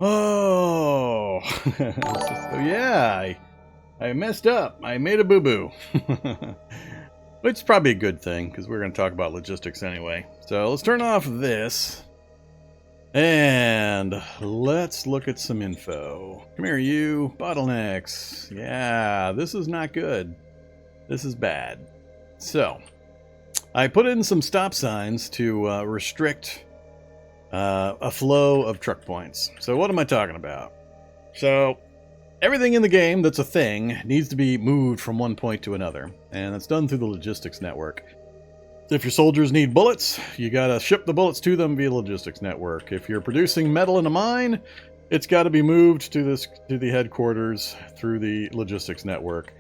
Oh, yeah, I messed up. I made a boo-boo. Which is probably a good thing, because we're going to talk about logistics anyway. So let's turn off this. And let's look at some info. Come here, you. Bottlenecks. Yeah, this is not good. This is bad. So, I put in some stop signs to restrict a flow of truck points. So what am I talking about? So, everything in the game that's a thing needs to be moved from one point to another. And that's done through the logistics network. If your soldiers need bullets, you gotta ship the bullets to them via logistics network. If you're producing metal in a mine, it's got to be moved to the headquarters through the logistics network.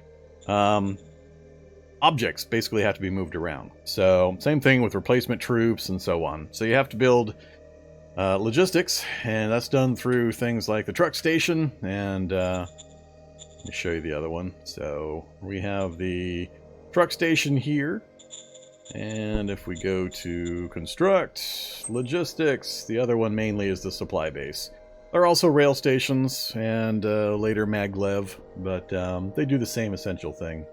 Objects basically have to be moved around. So same thing with replacement troops and so on. So you have to build logistics, and that's done through things like the truck station. And let me show you the other one. So we have the truck station here. And if we go to construct, logistics, the other one mainly is the supply base. There are also rail stations and later maglev, but they do the same essential thing.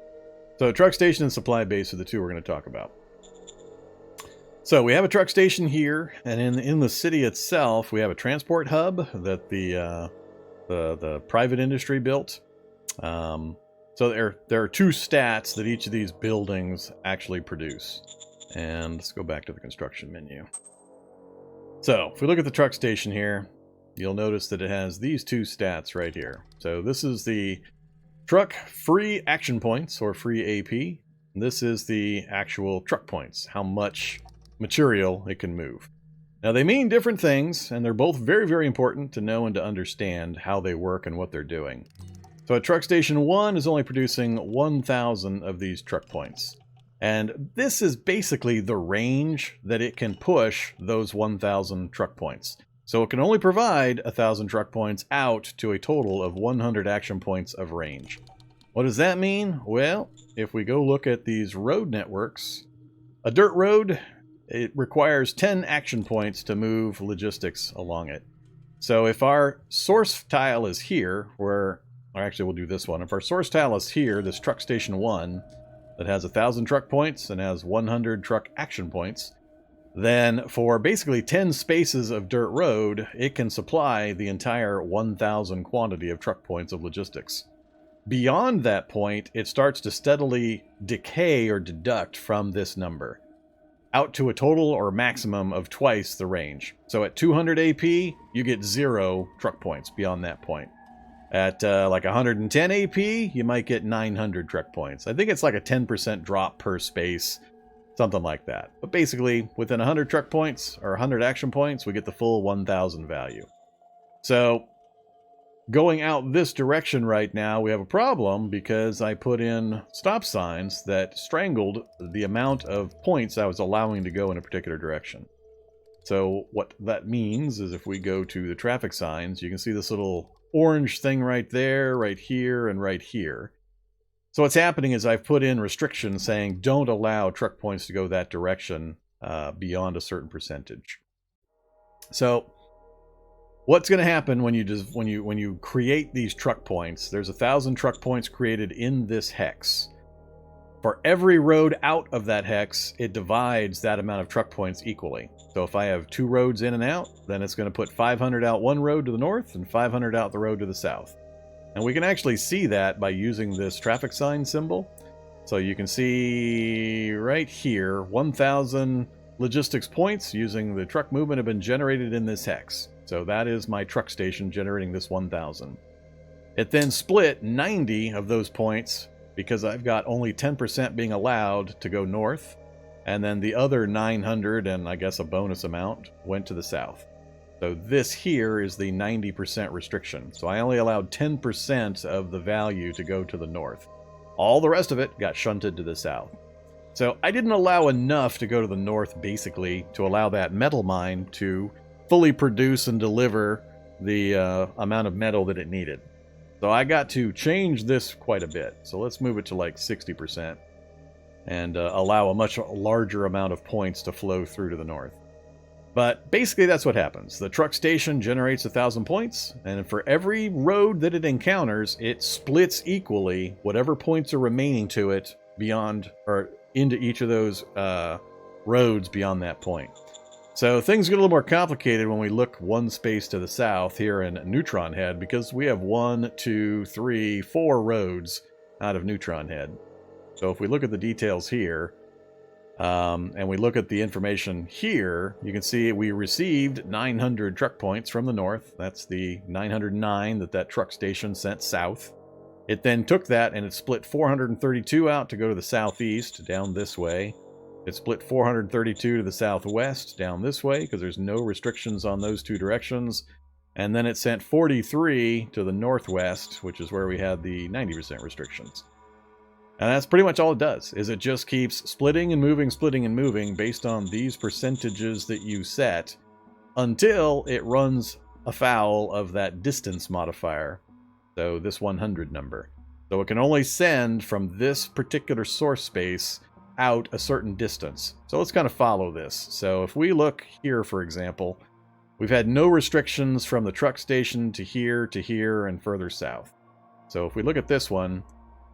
So truck station and supply base are the two we're going to talk about. So we have a truck station here, and in the city itself, we have a transport hub that the private industry built. So there are two stats that each of these buildings actually produce. And let's go back to the construction menu. So if we look at the truck station here, you'll notice that it has these two stats right here. So this is the truck free action points, or free AP. This is the actual truck points, how much material it can move. Now they mean different things, and they're both very, very important to know and to understand how they work and what they're doing. So at Truck Station 1 is only producing 1,000 of these truck points. And this is basically the range that it can push those 1,000 truck points. So it can only provide 1,000 truck points out to a total of 100 action points of range. What does that mean? Well, if we go look at these road networks, a dirt road, it requires 10 action points to move logistics along it. So if our source tile is here, or actually we'll do this one. If our source tile is here, this truck station 1, that has 1,000 truck points and has 100 truck action points, then for basically 10 spaces of dirt road, it can supply the entire 1,000 quantity of truck points of logistics. Beyond that point, it starts to steadily decay or deduct from this number, out to a total or maximum of twice the range. So at 200 AP, you get 0 truck points beyond that point. At like 110 AP, you might get 900 truck points. I think it's like a 10% drop per space, something like that. But basically, within 100 truck points, or 100 action points, we get the full 1,000 value. So, going out this direction right now, we have a problem because I put in stop signs that strangled the amount of points I was allowing to go in a particular direction. So what that means is if we go to the traffic signs, you can see this little orange thing right there, right here, and right here. So what's happening is I've put in restrictions saying don't allow truck points to go that direction beyond a certain percentage. So what's going to happen when you create these truck points? There's 1,000 truck points created in this hex. For every road out of that hex, it divides that amount of truck points equally. So if I have 2 roads in and out, then it's going to put 500 out one road to the north and 500 out the road to the south. And we can actually see that by using this traffic sign symbol. So you can see right here, 1,000 logistics points using the truck movement have been generated in this hex. So that is my truck station generating this 1,000. It then split 90 of those points because I've got only 10% being allowed to go north, and then the other 900 and I guess a bonus amount went to the south. So this here is the 90% restriction. So I only allowed 10% of the value to go to the north. All the rest of it got shunted to the south. So I didn't allow enough to go to the north basically to allow that metal mine to fully produce and deliver the amount of metal that it needed. So I got to change this quite a bit. So let's move it to like 60% and allow a much larger amount of points to flow through to the north. But basically that's what happens. The truck station generates 1,000 points, and for every road that it encounters, it splits equally whatever points are remaining to it beyond or into each of those roads beyond that point. So things get a little more complicated when we look one space to the south here in Neutron Head, because we have 1, 2, 3, 4 roads out of Neutron Head. So if we look at the details here, and we look at the information here, you can see we received 900 truck points from the north. That's the 909 that truck station sent south. It then took that and it split 432 out to go to the southeast, down this way. It split 432 to the southwest, down this way, because there's no restrictions on those two directions. And then it sent 43 to the northwest, which is where we had the 90% restrictions. And that's pretty much all it does, is it just keeps splitting and moving based on these percentages that you set until it runs afoul of that distance modifier. So this 100 number. So it can only send from this particular source space out a certain distance. So let's kind of follow this. So if we look here, for example, we've had no restrictions from the truck station to here, and further south. So if we look at this one,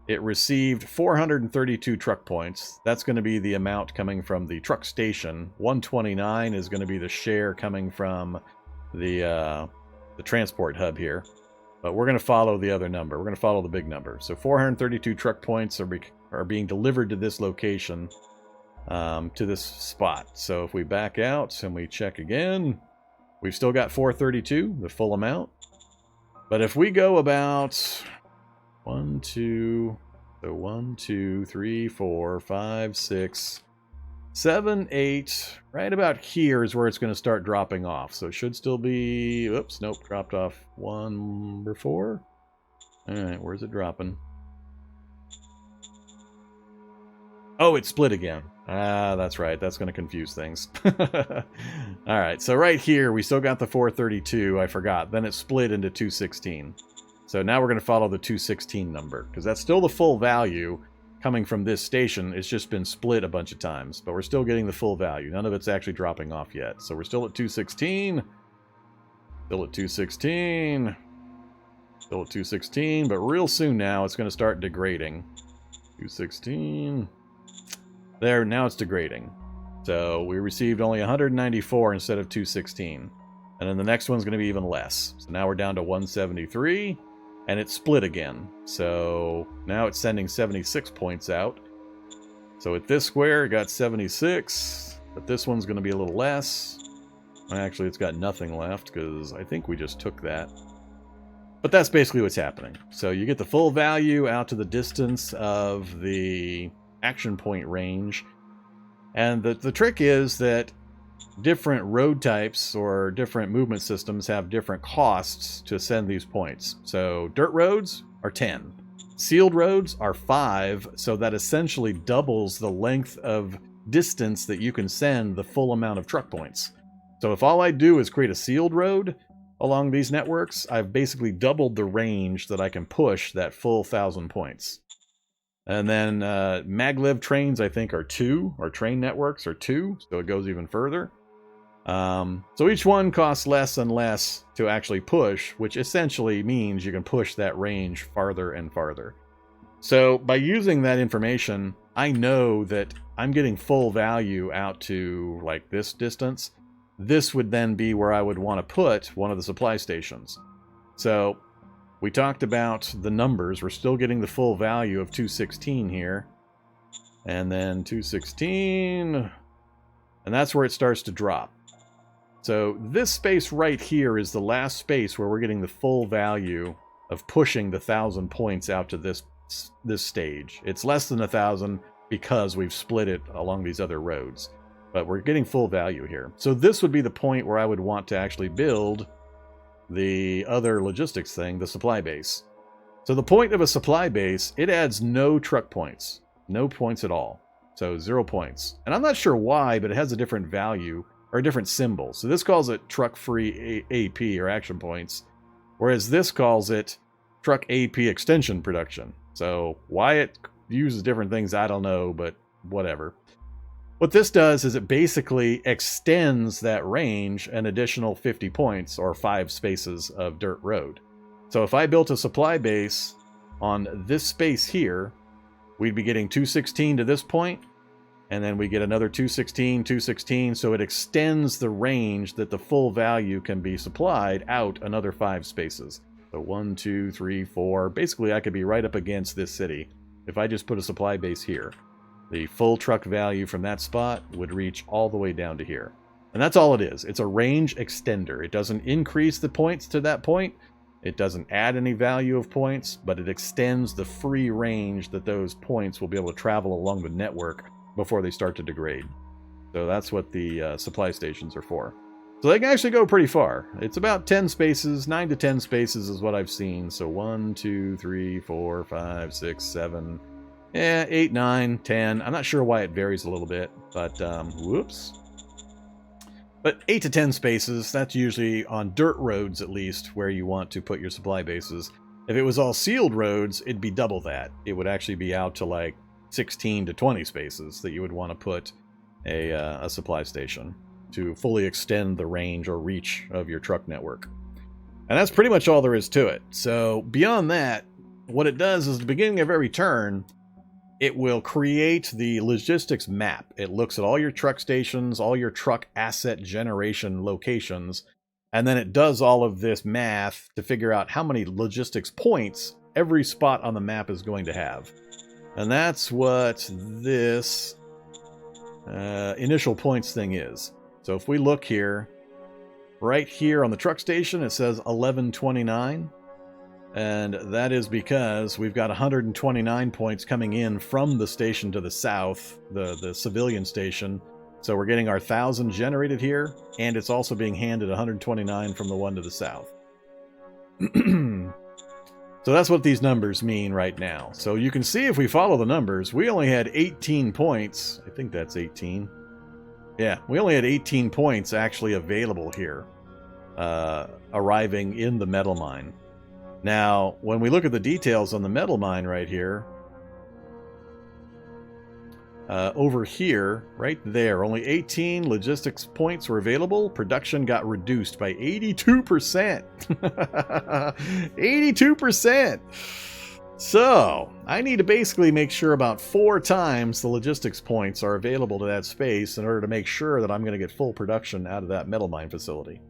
it received 432 truck points. That's going to be the amount coming from the truck station. 129 is going to be the share coming from the transport hub here. But we're going to follow the other number. We're going to follow the big number. So 432 truck points are being delivered to this location, to this spot. So if we back out and we check again, we've still got 432, the full amount. But if we go about 1, 2, 3, 4, 5, 6, 7, 8. Right about here is where it's going to start dropping off. So it should still be... Oops, nope, dropped off 1 before. All right, where's it dropping? Oh, it split again. Ah, that's right. That's going to confuse things. All right, so right here, we still got the 432. I forgot. Then it split into 216. So now we're going to follow the 216 number, because that's still the full value coming from this station. It's just been split a bunch of times, but we're still getting the full value. None of it's actually dropping off yet. So we're still at 216. Still at 216. Still at 216, but real soon now it's going to start degrading. 216. There, now it's degrading. So we received only 194 instead of 216. And then the next one's going to be even less. So now we're down to 173. And it split again. So now it's sending 76 points out. So at this square, it got 76. But this one's going to be a little less. Actually, it's got nothing left, because I think we just took that. But that's basically what's happening. So you get the full value out to the distance of the action point range. And the trick is that different road types or different movement systems have different costs to send these points. So dirt roads are 10. Sealed roads are 5, so that essentially doubles the length of distance that you can send the full amount of truck points. So if all I do is create a sealed road along these networks, I've basically doubled the range that I can push that full 1,000 points. And then maglev trains, I think, are 2, or train networks are 2, so it goes even further. So each one costs less and less to actually push, which essentially means you can push that range farther and farther. So by using that information, I know that I'm getting full value out to like this distance. This would then be where I would want to put one of the supply stations. So we talked about the numbers. We're still getting the full value of 216 here. And then 216, and that's where it starts to drop. So this space right here is the last space where we're getting the full value of pushing the 1,000 points out to this stage. It's less than 1,000 because we've split it along these other roads, but we're getting full value here. So this would be the point where I would want to actually build the other logistics thing, the supply base. So the point of a supply base, it adds no truck points, no points at all. So 0 points. And I'm not sure why, but it has a different value or a different symbol. So this calls it truck-free AP or action points, whereas this calls it truck AP extension production. So why it uses different things, I don't know, but whatever. What this does is it basically extends that range an additional 50 points or 5 spaces of dirt road. So if I built a supply base on this space here, we'd be getting 216 to this point, and then we get another 216, 216, so it extends the range that the full value can be supplied out another 5 spaces. So 1, 2, 3, 4. Basically, I could be right up against this city if I just put a supply base here. The full truck value from that spot would reach all the way down to here. And that's all it is. It's a range extender. It doesn't increase the points to that point. It doesn't add any value of points, but it extends the free range that those points will be able to travel along the network before they start to degrade. So that's what the supply stations are for. So they can actually go pretty far. It's about 10 spaces, 9 to 10 spaces is what I've seen. So 1, 2, 3, 4, 5, 6, 7, 8, 9, 10. I'm not sure why it varies a little bit, but whoops. But 8 to 10 spaces, that's usually on dirt roads at least, where you want to put your supply bases. If it was all sealed roads, it'd be double that. It would actually be out to like 16 to 20 spaces that you would want to put a supply station to fully extend the range or reach of your truck network. And that's pretty much all there is to it. So beyond that, what it does is at the beginning of every turn, it will create the logistics map. It looks at all your truck stations, all your truck asset generation locations, and then it does all of this math to figure out how many logistics points every spot on the map is going to have. And that's what this initial points thing is. So if we look here, right here on the truck station, it says 1129. And that is because we've got 129 points coming in from the station to the south, the civilian station. So we're getting our 1,000 generated here, and it's also being handed 129 from the one to the south. So that's what these numbers mean right now. So you can see if we follow the numbers, we only had 18 points. I think that's 18. Yeah, we only had 18 points actually available here, arriving in the metal mine. Now, when we look at the details on the metal mine right here, over here, right there, only 18 logistics points were available. Production got reduced by 82%. 82%! So, I need to basically make sure about 4 times the logistics points are available to that space in order to make sure that I'm going to get full production out of that metal mine facility.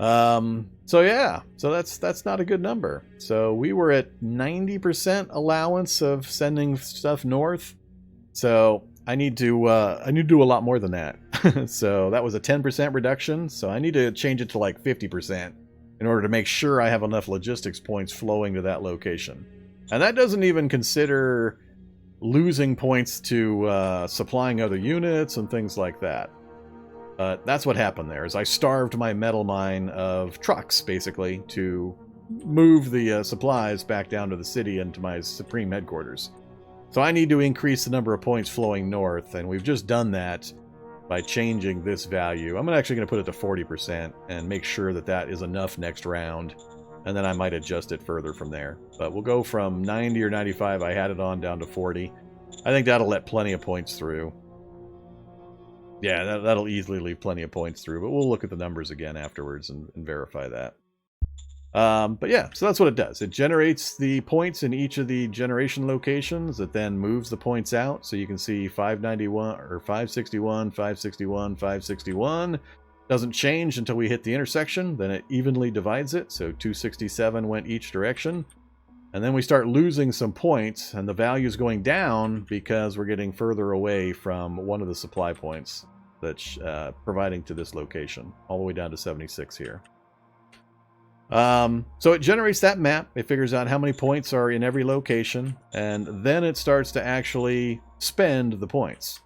So yeah, so that's not a good number. So we were at 90% allowance of sending stuff north. So I need to do a lot more than that. So that was a 10% reduction. So I need to change it to like 50% in order to make sure I have enough logistics points flowing to that location. And that doesn't even consider losing points to supplying other units and things like that. That's what happened there, is I starved my metal mine of trucks, basically, to move the supplies back down to the city and to my Supreme headquarters. So I need to increase the number of points flowing north, and we've just done that by changing this value. I'm actually going to put it to 40% and make sure that that is enough next round, and then I might adjust it further from there. But we'll go from 90 or 95, I had it on, down to 40. I think that'll let plenty of points through. Yeah, that'll easily leave plenty of points through, but we'll look at the numbers again afterwards and verify that. But yeah, so that's what it does. It generates the points in each of the generation locations. It then moves the points out, so you can see 591 or 561, 561, 561. Doesn't change until we hit the intersection. Then it evenly divides it, so 267 went each direction. And then we start losing some points, and the value's going down because we're getting further away from one of the supply points that's providing to this location, all the way down to 76 here. So it generates that map. It figures out how many points are in every location, and then it starts to actually spend the points.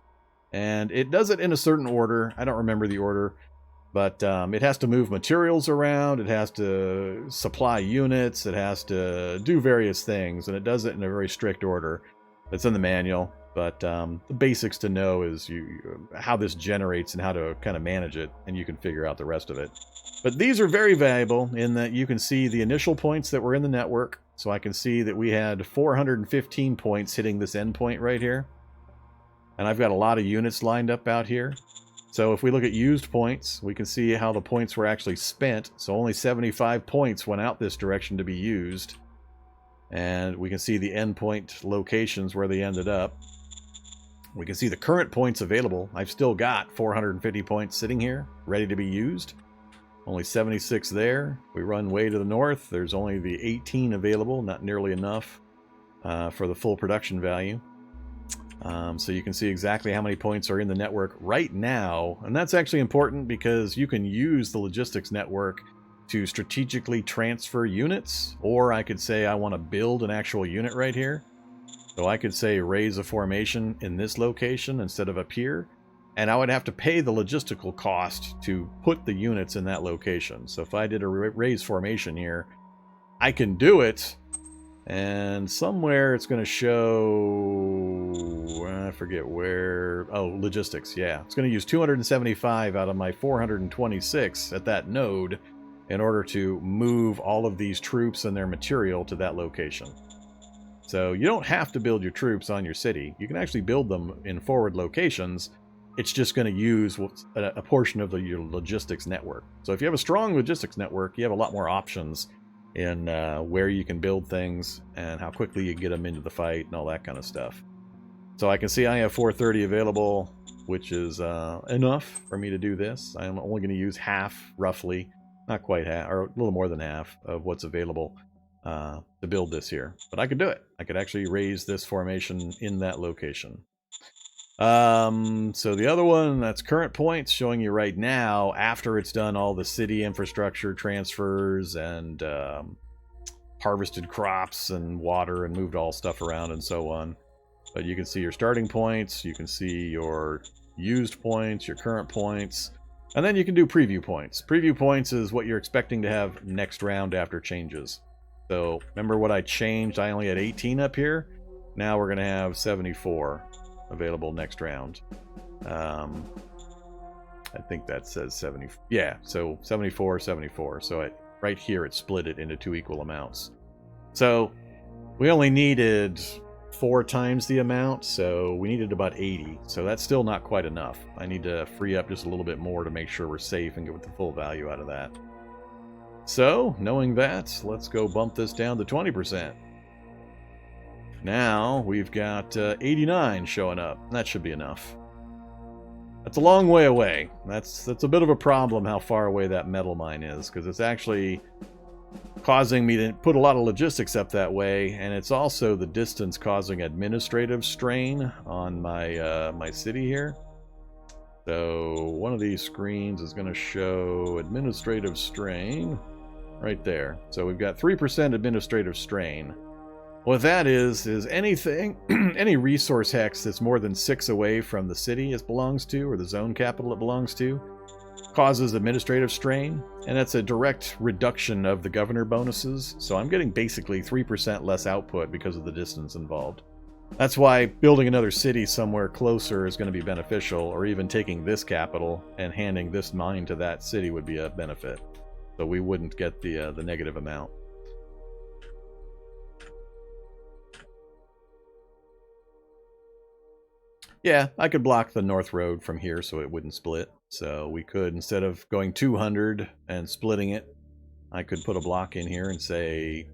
And it does it in a certain order. I don't remember the order. But it has to move materials around, it has to supply units, it has to do various things, and it does it in a very strict order. It's in the manual, but the basics to know is how this generates and how to kind of manage it, and you can figure out the rest of it. But these are very valuable in that you can see the initial points that were in the network. So I can see that we had 415 points hitting this endpoint right here. And I've got a lot of units lined up out here. So if we look at used points, we can see how the points were actually spent. So only 75 points went out this direction to be used. And we can see the endpoint locations where they ended up. We can see the current points available. I've still got 450 points sitting here, ready to be used. Only 76 there. We run way to the north. There's only the 18 available, not nearly enough for the full production value. So you can see exactly how many points are in the network right now. And that's actually important because you can use the logistics network to strategically transfer units. Or I could say I want to build an actual unit right here. So I could say raise a formation in this location instead of up here. And I would have to pay the logistical cost to put the units in that location. So if I did a raise formation here, I can do it. And somewhere it's going to show, I forget where, oh, logistics, yeah. It's going to use 275 out of my 426 at that node in order to move all of these troops and their material to that location. So you don't have to build your troops on your city. You can actually build them in forward locations. It's just going to use a portion of your logistics network. So if you have a strong logistics network, you have a lot more options in where you can build things and how quickly you get them into the fight and all that kind of stuff. So I can see I have 430 available, which is enough for me to do this. I'm only going to use half, roughly, not quite half, or a little more than half of what's available to build this here. But I could do it. I could actually raise this formation in that location. So the other one, that's current points, showing you right now after it's done all the city infrastructure transfers and harvested crops and water and moved all stuff around and so on. But you can see your starting points, you can see your used points, your current points, and then you can do preview points. Preview points is what you're expecting to have next round after changes. So remember what I changed? I only had 18 up here. Now we're going to have 74 available next round. I think that says 70. Yeah, so 74, 74. So right here it split it into two equal amounts. So we only needed 4 times the amount, so we needed about 80. So that's still not quite enough. I need to free up just a little bit more to make sure we're safe and get the full value out of that. So, knowing that, let's go bump this down to 20%. Now we've got 89 showing up. That should be enough. That's a long way away. That's a bit of a problem how far away that metal mine is, because it's actually causing me to put a lot of logistics up that way, and it's also the distance causing administrative strain on my my city here. So one of these screens is going to show administrative strain right there. So we've got 3% administrative strain. What that is anything, any resource hex that's more than 6 away from the city it belongs to, or the zone capital it belongs to, causes administrative strain, and that's a direct reduction of the governor bonuses. So I'm getting basically 3% less output because of the distance involved. That's why building another city somewhere closer is going to be beneficial, or even taking this capital and handing this mine to that city would be a benefit. So we wouldn't get the negative amount. Yeah, I could block the north road from here so it wouldn't split. So we could, instead of going 200 and splitting it, I could put a block in here and say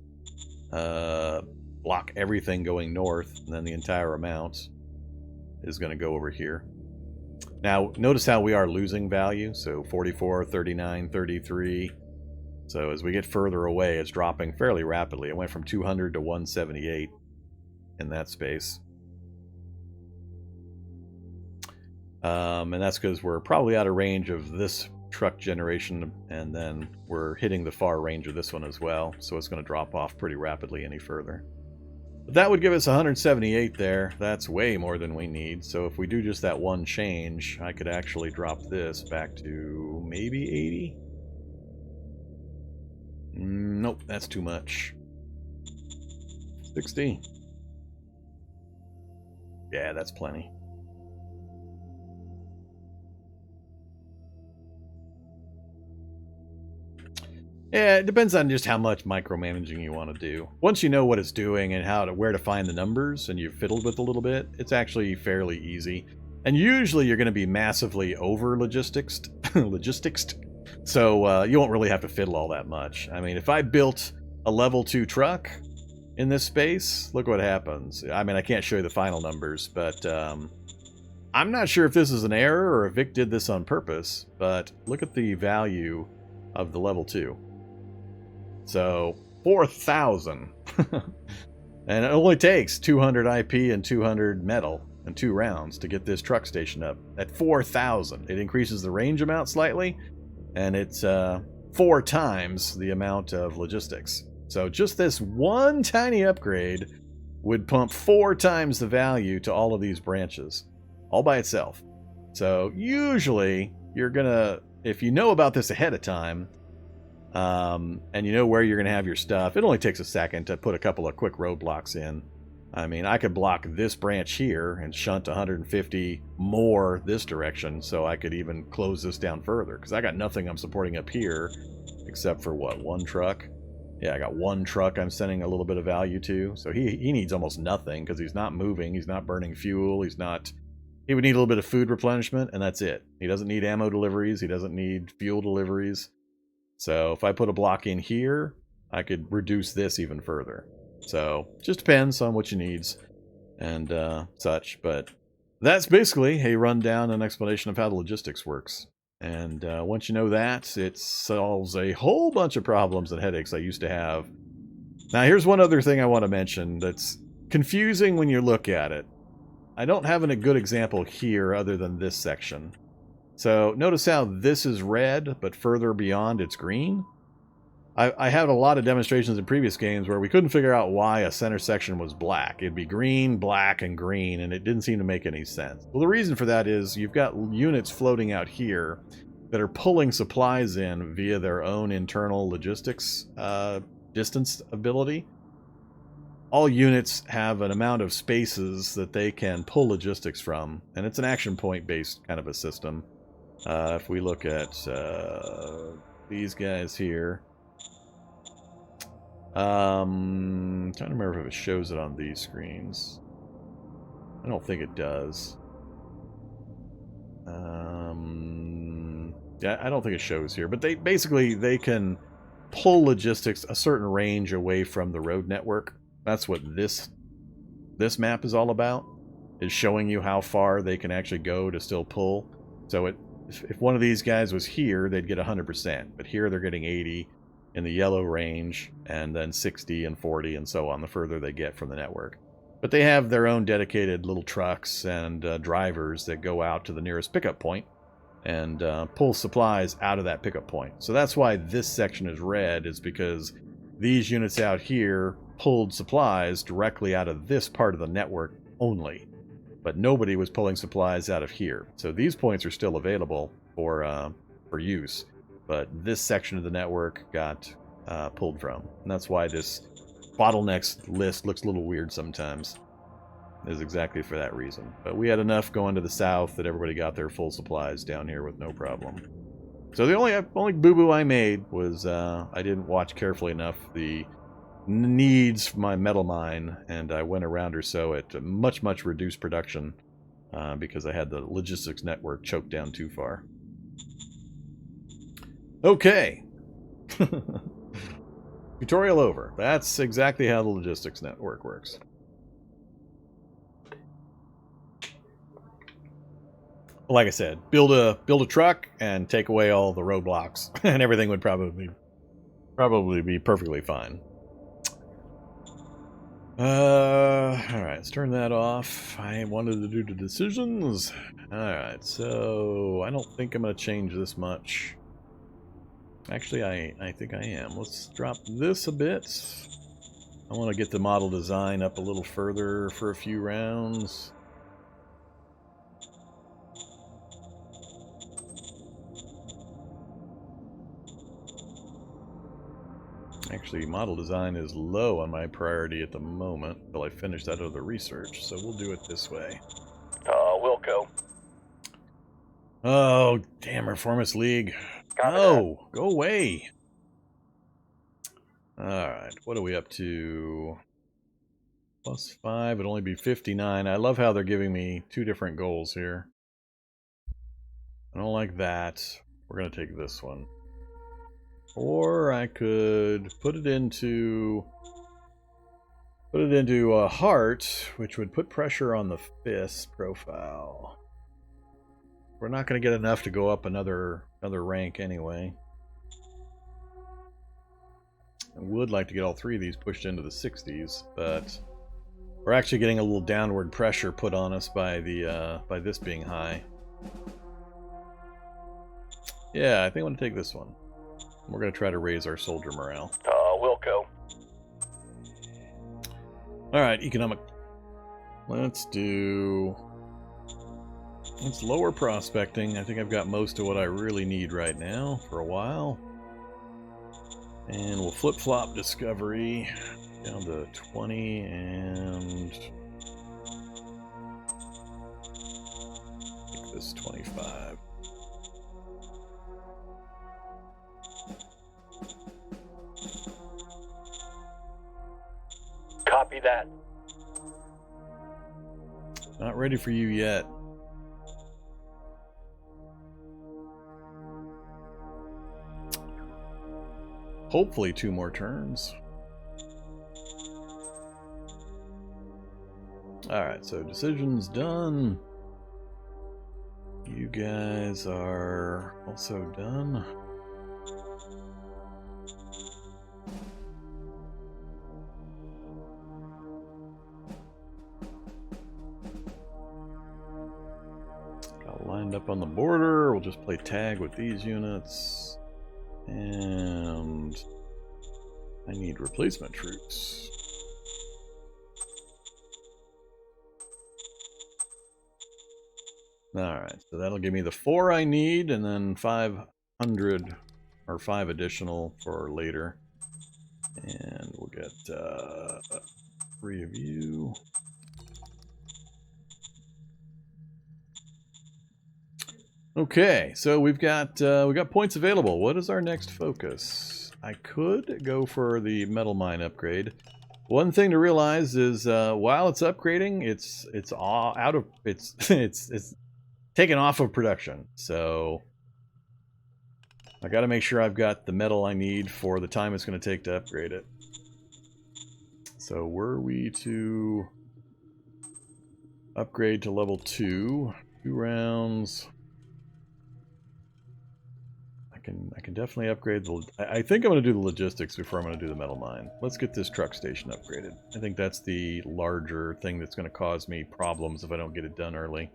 block everything going north, and then the entire amount is going to go over here. Now, notice how we are losing value. So 44, 39, 33. So as we get further away, it's dropping fairly rapidly. It went from 200 to 178 in that space. And that's because we're probably out of range of this truck generation, and then we're hitting the far range of this one as well, so it's going to drop off pretty rapidly any further. But that would give us 178 there. That's way more than we need. So if we do just that one change, I could actually drop this back to maybe 80. Nope, that's too much. 60. Yeah, that's plenty. Yeah, it depends on just how much micromanaging you want to do. Once you know what it's doing and where to find the numbers, and you've fiddled with it a little bit, it's actually fairly easy. And usually you're going to be massively over logisticsed, so you won't really have to fiddle all that much. I mean, if I built a level 2 truck in this space, look what happens. I mean, I can't show you the final numbers, but I'm not sure if this is an error or if Vic did this on purpose, but look at the value of the level 2. So, 4,000. And it only takes 200 IP and 200 metal and 2 rounds to get this truck station up. At 4,000, it increases the range amount slightly, and it's 4 times the amount of logistics. So just this one tiny upgrade would pump 4 times the value to all of these branches, all by itself. So usually, you're gonna, if you know about this ahead of time, and you know where you're going to have your stuff, it only takes a second to put a couple of quick roadblocks in. I mean, I could block this branch here and shunt 150 more this direction, so I could even close this down further, because I got nothing I'm supporting up here, except for, what, 1 truck? Yeah, I got 1 truck I'm sending a little bit of value to, so he needs almost nothing, because he's not moving, he's not burning fuel, he would need a little bit of food replenishment, and that's it. He doesn't need ammo deliveries, he doesn't need fuel deliveries. So if I put a block in here, I could reduce this even further. So just depends on what you needs and such. But that's basically a rundown and explanation of how the logistics works. And once you know that, it solves a whole bunch of problems and headaches I used to have. Now here's one other thing I want to mention that's confusing when you look at it. I don't have a good example here other than this section. So notice how this is red, but further beyond it's green. I had a lot of demonstrations in previous games where we couldn't figure out why a center section was black. It'd be green, black, and green, and it didn't seem to make any sense. Well, the reason for that is you've got units floating out here that are pulling supplies in via their own internal logistics distance ability. All units have an amount of spaces that they can pull logistics from, and it's an action point based kind of a system. If we look at these guys here, trying to remember if it shows it on these screens. I don't think it does. Yeah, I don't think it shows here, but they can pull logistics a certain range away from the road network. That's what this map is all about, is showing you how far they can actually go to still pull. So if one of these guys was here, they'd get 100%, but here they're getting 80 in the yellow range, and then 60 and 40 and so on, the further they get from the network. But they have their own dedicated little trucks and drivers that go out to the nearest pickup point and pull supplies out of that pickup point. So that's why this section is red, is because these units out here pulled supplies directly out of this part of the network only. But nobody was pulling supplies out of here. So these points are still available for use. But this section of the network got pulled from. And that's why this bottlenecks list looks a little weird sometimes. Is exactly for that reason. But we had enough going to the south that everybody got their full supplies down here with no problem. So the only boo-boo I made was I didn't watch carefully enough the needs for my metal mine, and I went around or so at much reduced production because I had the logistics network choked down too far. Okay. Tutorial over. That's exactly how the logistics network works. Like I said, build a truck and take away all the roadblocks, and everything would probably be perfectly fine. Alright, let's turn that off. I wanted to do the decisions. Alright, so I don't think I'm going to change this much. Actually, I think I am. Let's drop this a bit. I want to get the model design up a little further for a few rounds. Actually, model design is low on my priority at the moment until I finish that other research, so we'll do it this way. Wilco. Oh, damn, Reformist League. No, go away. Alright, what are we up to? +5, it'd only be 59. I love how they're giving me two different goals here. I don't like that. We're going to take this one. Or I could put it into a heart, which would put pressure on the fist profile. We're not going to get enough to go up another rank anyway. I would like to get all three of these pushed into the 60s, but we're actually getting a little downward pressure put on us by the by this being high. Yeah, I think I'm going to take this one. We're going to try to raise our soldier morale. Wilco. Alright, economic. Let's lower prospecting. I think I've got most of what I really need right now for a while. And we'll flip-flop discovery down to 20 and make this 25. Copy that. Not ready for you yet. Hopefully 2 more turns. Alright, so decision's done. You guys are also done. Got lined up on the border. We'll just play tag with these units. And I need replacement troops. Alright, so that'll give me the 4 I need, and then 500, or 5 additional for later. And we'll get 3 of you. Okay, so we got points available. What is our next focus? I could go for the metal mine upgrade. One thing to realize is while it's upgrading, it's all out of it's taken off of production. So I got to make sure I've got the metal I need for the time it's going to take to upgrade it. So were we to upgrade to level 2, 2 rounds. I can definitely upgrade the... I think I'm going to do the logistics before I'm going to do the metal mine. Let's get this truck station upgraded. I think that's the larger thing that's going to cause me problems if I don't get it done early.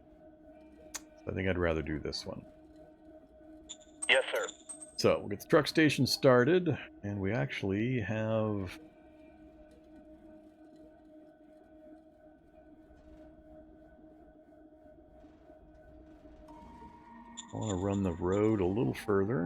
So I think I'd rather do this one. Yes, sir. So we'll get the truck station started, and we actually have... I want to run the road a little further.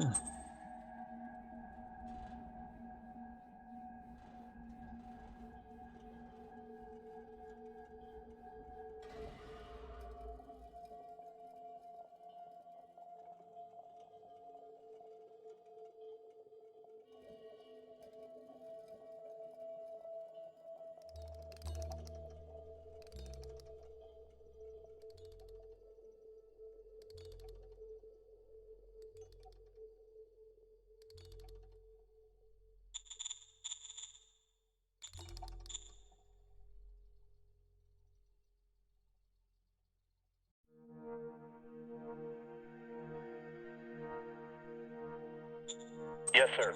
Yes, sir.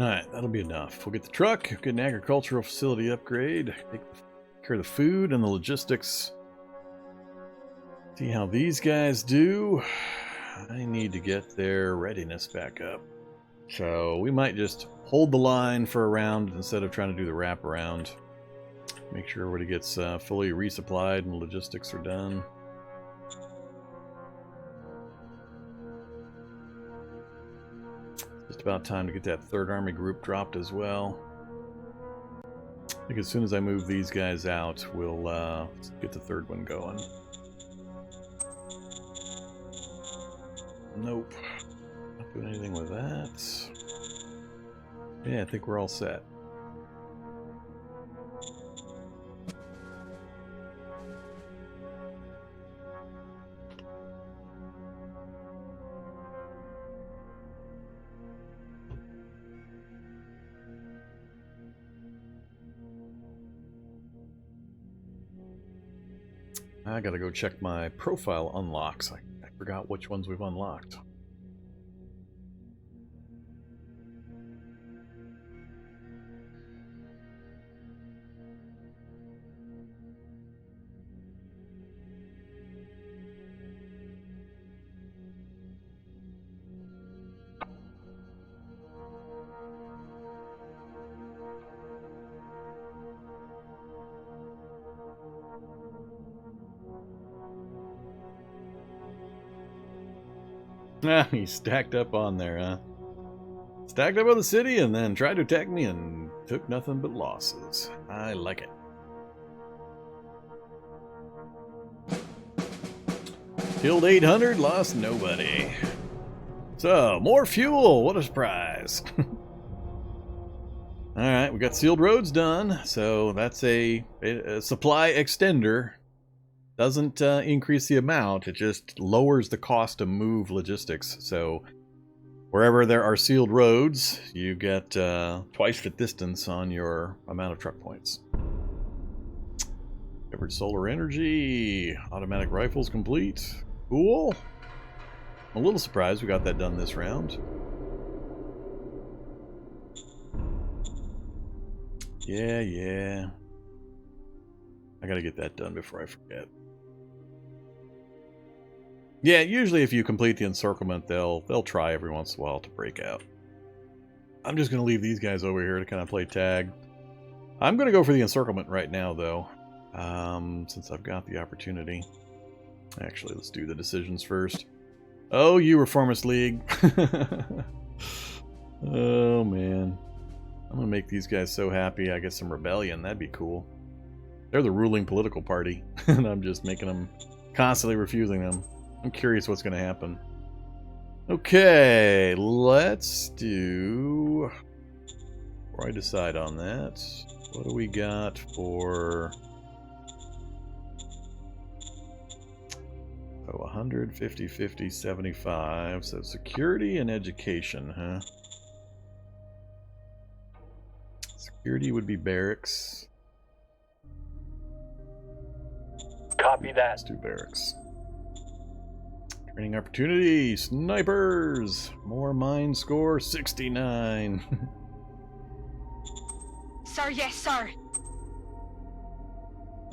Alright, that'll be enough. We'll get the truck, get an agricultural facility upgrade, take care of the food and the logistics. See how these guys do. I need to get their readiness back up. So we might just hold the line for a round instead of trying to do the wraparound. Make sure everybody gets fully resupplied and logistics are done. Just about time to get that 3rd Army group dropped as well. I think as soon as I move these guys out, we'll get the 3rd one going. Nope. Not doing anything with that. Yeah, I think we're all set. I gotta go check my profile unlocks. I forgot which ones we've unlocked. Ah, he stacked up on there, huh? Stacked up on the city and then tried to attack me and took nothing but losses. I like it. Killed 800, lost nobody. So, more fuel! What a surprise! Alright, we got sealed roads done, so that's a supply extender. Doesn't increase the amount, it just lowers the cost to move logistics. So wherever there are sealed roads, you get twice the distance on your amount of truck points. Covered solar energy, automatic rifles complete. Cool. I'm a little surprised we got that done this round. Yeah. I gotta get that done before I forget. Yeah, usually if you complete the encirclement, they'll try every once in a while to break out. I'm just going to leave these guys over here to kind of play tag. I'm going to go for the encirclement right now, though, since I've got the opportunity. Actually, let's do the decisions first. Oh, you Reformist League. Oh, man. I'm going to make these guys so happy I get some rebellion. That'd be cool. They're the ruling political party, and I'm just making them, constantly refusing them. I'm curious what's going to happen. Okay, let's do... Before I decide on that, what do we got for... Oh, 100, 50, 50, 75. So security and education, huh? Security would be barracks. Copy that. Let's do barracks. Training opportunity, snipers, more mine score, 69. Sir, yes, sir.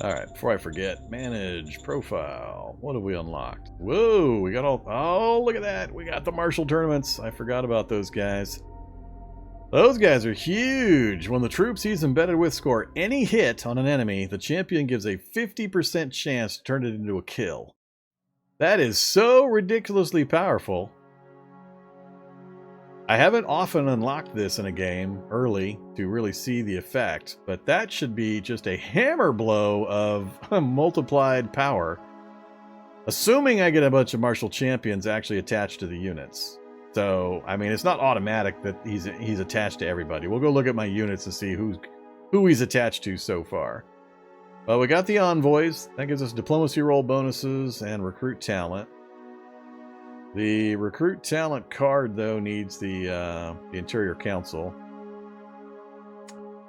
Alright, before I forget, manage, profile, what have we unlocked? Whoa, we got all, oh, look at that, we got the martial tournaments. I forgot about those guys. Those guys are huge. When the troops he's embedded with score any hit on an enemy, the champion gives a 50% chance to turn it into a kill. That is so ridiculously powerful. I haven't often unlocked this in a game early to really see the effect, but that should be just a hammer blow of multiplied power. Assuming I get a bunch of martial champions actually attached to the units. So, I mean, it's not automatic that he's attached to everybody. We'll go look at my units to see who he's attached to so far. Well, we got the envoys. That gives us diplomacy roll bonuses and recruit talent. The recruit talent card, though, needs the Interior Council.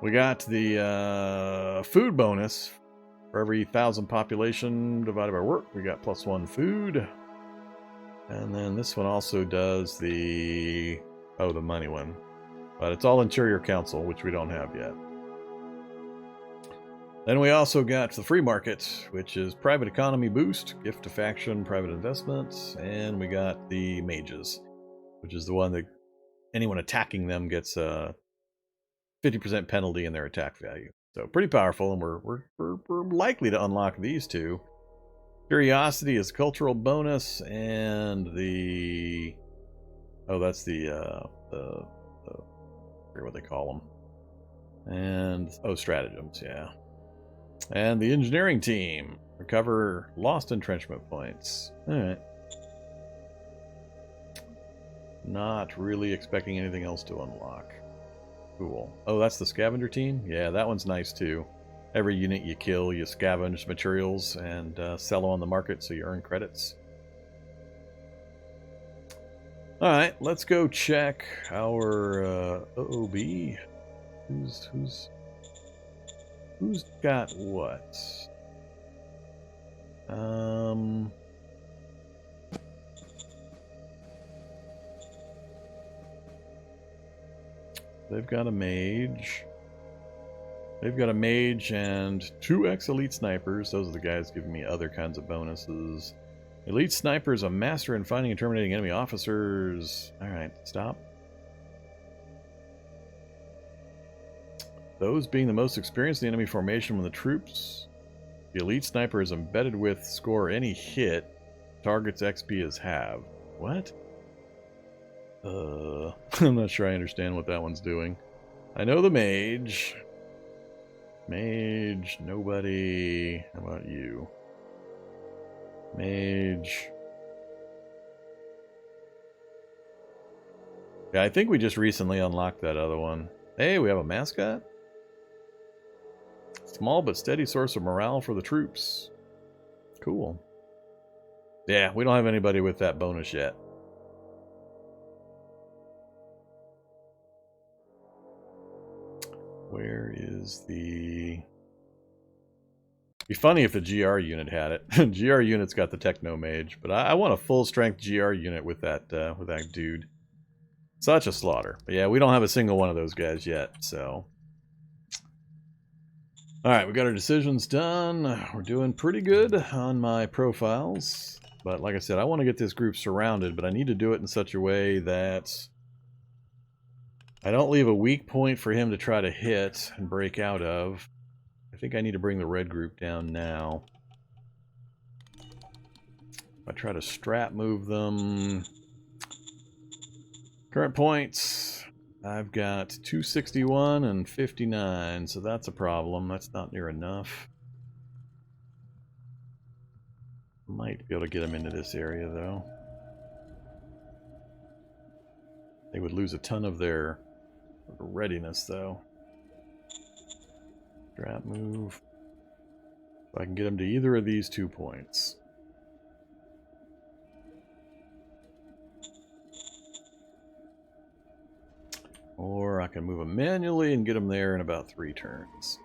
We got the food bonus. For every 1,000 population divided by work, we got +1 food. And then this one also does the money one. But it's all Interior Council, which we don't have yet. Then we also got the free market, which is private economy boost, gift to faction, private investments, and we got the mages, which is the one that anyone attacking them gets a 50% penalty in their attack value. So pretty powerful, and we're likely to unlock these two. Curiosity is cultural bonus, and the that's the I forget what they call them. And stratagems, yeah. And the engineering team. Recover lost entrenchment points. Alright. Not really expecting anything else to unlock. Cool. Oh, that's the scavenger team? Yeah, that one's nice too. Every unit you kill, you scavenge materials and sell them on the market so you earn credits. Alright, let's go check our OOB. Who's got what? They've got a mage. They've got a mage and 2 elite snipers. Those are the guys giving me other kinds of bonuses. Elite sniper is a master in finding and terminating enemy officers. Alright, stop. Those being the most experienced in the enemy formation when the troops. The elite sniper is embedded with score any hit. Target's XP is halved. What? I'm not sure I understand what that one's doing. I know the mage. Mage, nobody. How about you? Mage. Yeah, I think we just recently unlocked that other one. Hey, we have a mascot? Small but steady source of morale for the troops. Cool. Yeah, we don't have anybody with that bonus yet. Where is the... Be funny if the GR unit had it. GR unit's got the Techno Mage, but I want a full-strength GR unit with that dude. Such a slaughter. But yeah, we don't have a single one of those guys yet, so... Alright, we got our decisions done. We're doing pretty good on my profiles. But like I said, I want to get this group surrounded, but I need to do it in such a way that I don't leave a weak point for him to try to hit and break out of. I think I need to bring the red group down now. I try to strap move them. Current points. I've got 261 and 59, so that's a problem. That's not near enough. Might be able to get them into this area, though. They would lose a ton of their readiness, though. Strap move. So I can get them to either of these 2 points. Or I can move them manually and get them there in about 3 turns.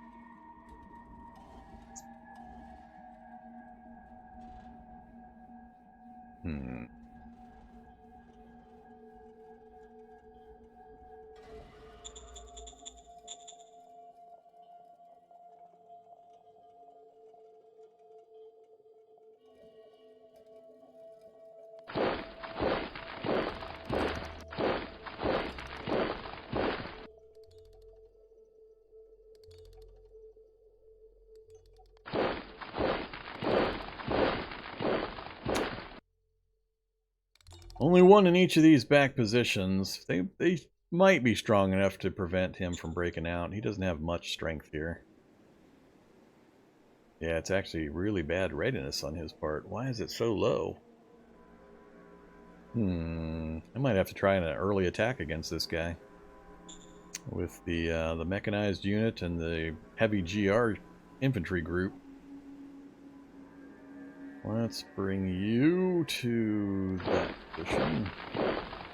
Only one in each of these back positions. They might be strong enough to prevent him from breaking out. He doesn't have much strength here. Yeah, it's actually really bad readiness on his part. Why is it so low? I might have to try an early attack against this guy. With the mechanized unit and the heavy GR infantry group. Let's bring you to that position.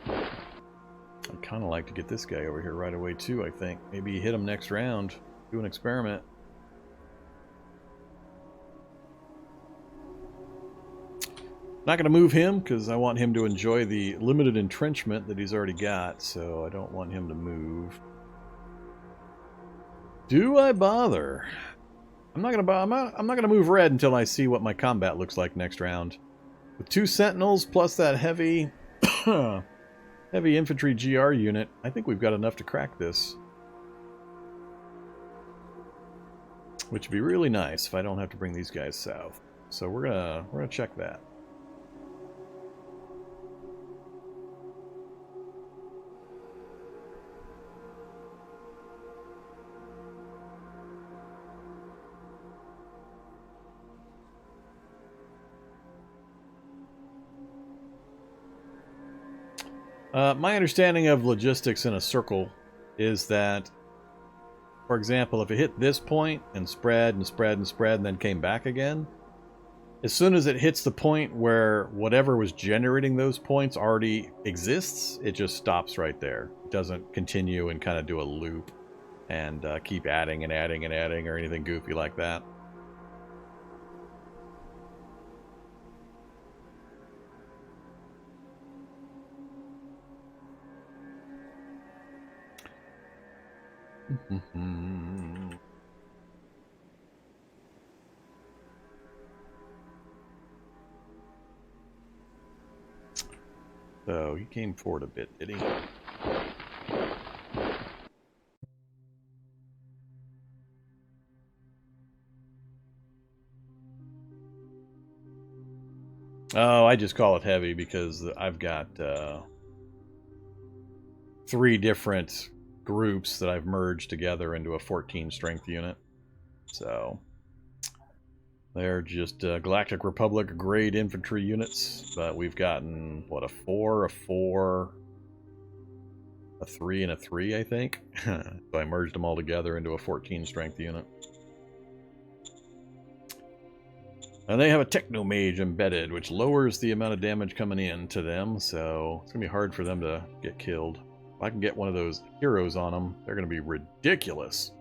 I'd kind of like to get this guy over here right away too, I think. Maybe hit him next round. Do an experiment. Not going to move him because I want him to enjoy the limited entrenchment that he's already got, so I don't want him to move. Do I bother? I'm not gonna move red until I see what my combat looks like next round. With 2 sentinels plus that heavy heavy infantry GR unit, I think we've got enough to crack this. Which would be really nice if I don't have to bring these guys south. So we're gonna check that. My understanding of logistics in a circle is that, for example, if it hit this point and spread and spread and spread and then came back again, as soon as it hits the point where whatever was generating those points already exists, it just stops right there. It doesn't continue and kind of do a loop and keep adding and adding and adding or anything goofy like that. So he came forward a bit, did he? Oh, I just call it heavy because I've got 3 different groups that I've merged together into a 14 strength unit. So they're just Galactic Republic grade infantry units, but we've gotten, what, a 4, a 4, a 3, and a 3, I think. So I merged them all together into a 14 strength unit. And they have a Techno Mage embedded, which lowers the amount of damage coming in to them, so it's going to be hard for them to get killed. If I can get one of those heroes on them, they're going to be ridiculous.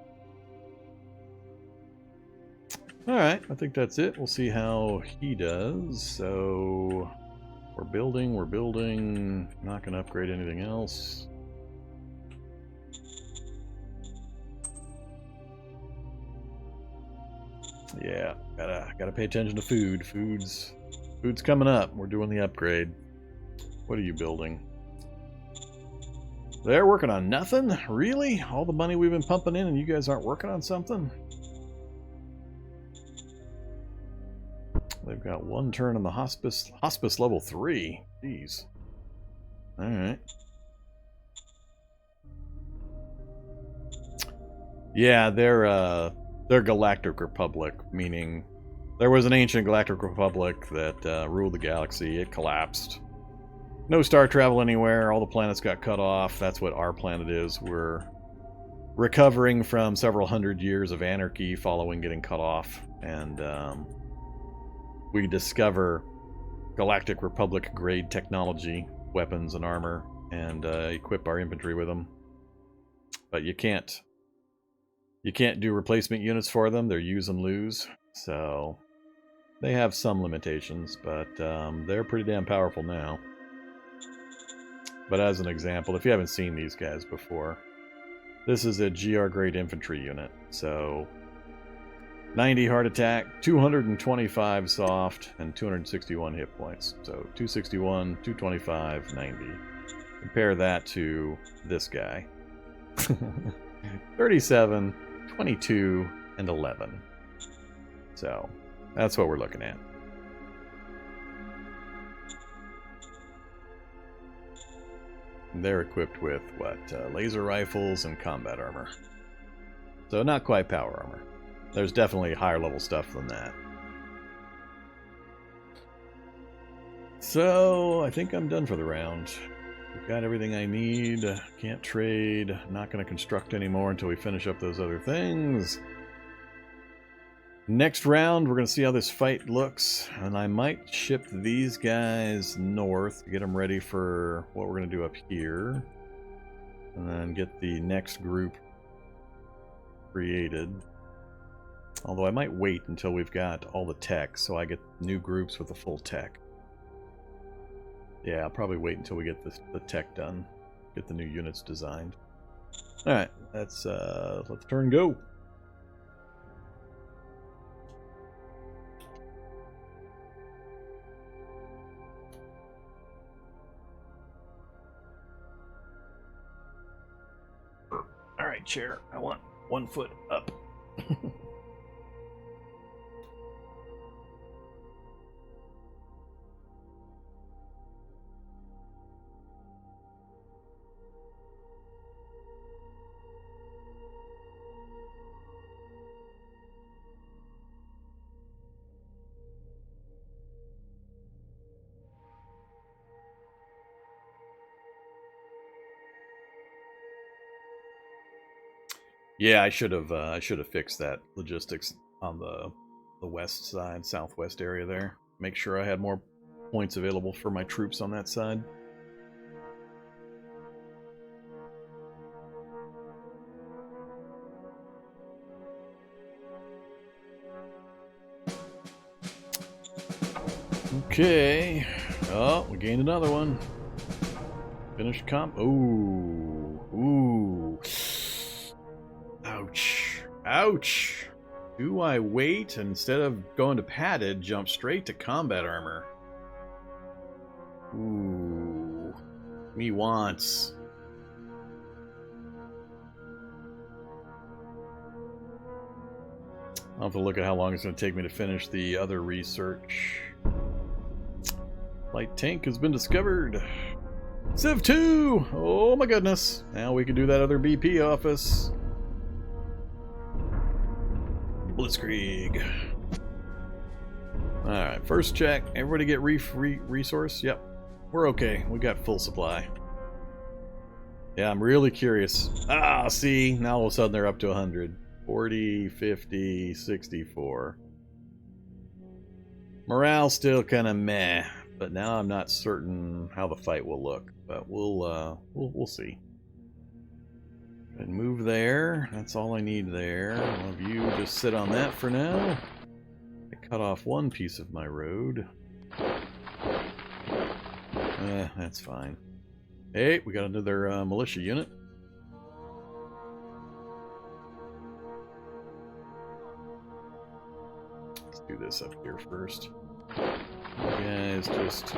Alright, I think that's it. We'll see how he does. So, we're building. Not going to upgrade anything else. Yeah, gotta pay attention to food. Food's coming up. We're doing the upgrade. What are you building? They're working on nothing? Really? All the money we've been pumping in and you guys aren't working on something? They've got 1 turn on the hospice level 3. Jeez. Alright. Yeah, they're Galactic Republic, meaning there was an ancient Galactic Republic that ruled the galaxy. It collapsed. No star travel anywhere. All the planets got cut off. That's what our planet is. We're recovering from several hundred years of anarchy following getting cut off. And we discover Galactic Republic grade technology, weapons and armor, and equip our infantry with them. But you can't do replacement units for them. They're use and lose. So they have some limitations, but they're pretty damn powerful now. But as an example, if you haven't seen these guys before, this is a GR grade infantry unit. So 90 heart attack, 225 soft, and 261 hit points. So 261, 225, 90. Compare that to this guy. 37, 22, and 11. So that's what we're looking at. They're equipped with, what, laser rifles and combat armor. So not quite power armor. There's definitely higher level stuff than that. So I think I'm done for the round. We've got everything I need. Can't trade. Not going to construct anymore until we finish up those other things. Next round, we're going to see how this fight looks. And I might ship these guys north to get them ready for what we're going to do up here. And then get the next group created. Although I might wait until we've got all the tech so I get new groups with the full tech. Yeah, I'll probably wait until we get the tech done. Get the new units designed. Alright, let's turn go. Alright, chair. I want 1 foot up. Yeah, I should have fixed that logistics on the west side, southwest area there. Make sure I had more points available for my troops on that side. Okay. Oh, we gained another one. Finished comp. Ooh. Ooh. Ouch. Ouch. Do I wait and instead of going to padded, jump straight to combat armor? Ooh. Me wants. I'll have to look at how long it's going to take me to finish the other research. Light tank has been discovered. Civ 2! Oh my goodness. Now we can do that other BP office. Blitzkrieg. Alright, first check. Everybody get resource? Yep. We're okay. We got full supply. Yeah, I'm really curious. Ah, see? Now all of a sudden they're up to 100. 40, 50, 64. Morale still kind of meh. But now I'm not certain how the fight will look, but we'll see. And move there. That's all I need there. One of you just sit on that for now. I cut off one piece of my road. That's fine. Hey, we got another militia unit. Let's do this up here first. You guys just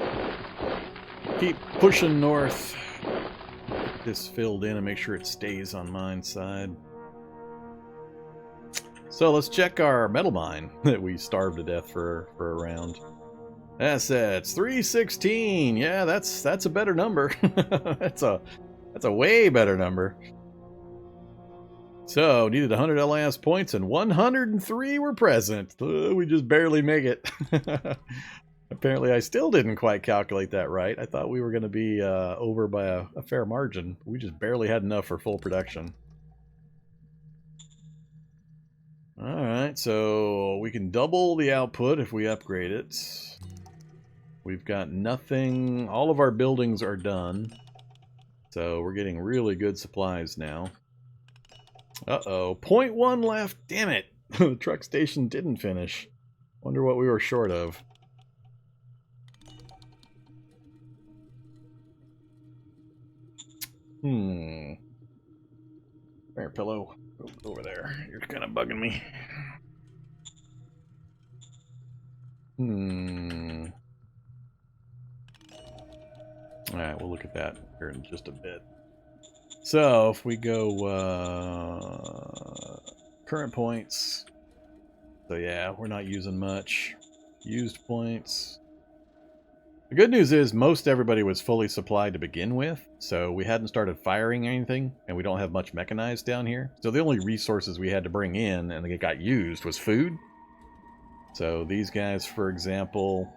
keep pushing north. Get this filled in and make sure it stays on mine side. So let's check our metal mine that we starved to death for a round. Assets 316. Yeah, that's a better number. that's a way better number. So needed 100 LIS points and 103 were present. We just barely make it. Apparently I still didn't quite calculate that right. I thought we were going to be over by a fair margin. We just barely had enough for full production. Alright, so we can double the output if we upgrade it. We've got nothing. All of our buildings are done. So we're getting really good supplies now. Uh-oh. 0.1 left. Damn it. The truck station didn't finish. Wonder what we were short of. There, pillow. Go over there. You're kind of bugging me. Alright, we'll look at that here in just a bit. So, if we go current points. So yeah, we're not using much. Used points. The good news is most everybody was fully supplied to begin with, so we hadn't started firing anything, and we don't have much mechanized down here. So the only resources we had to bring in, and it got used, was food. So these guys, for example,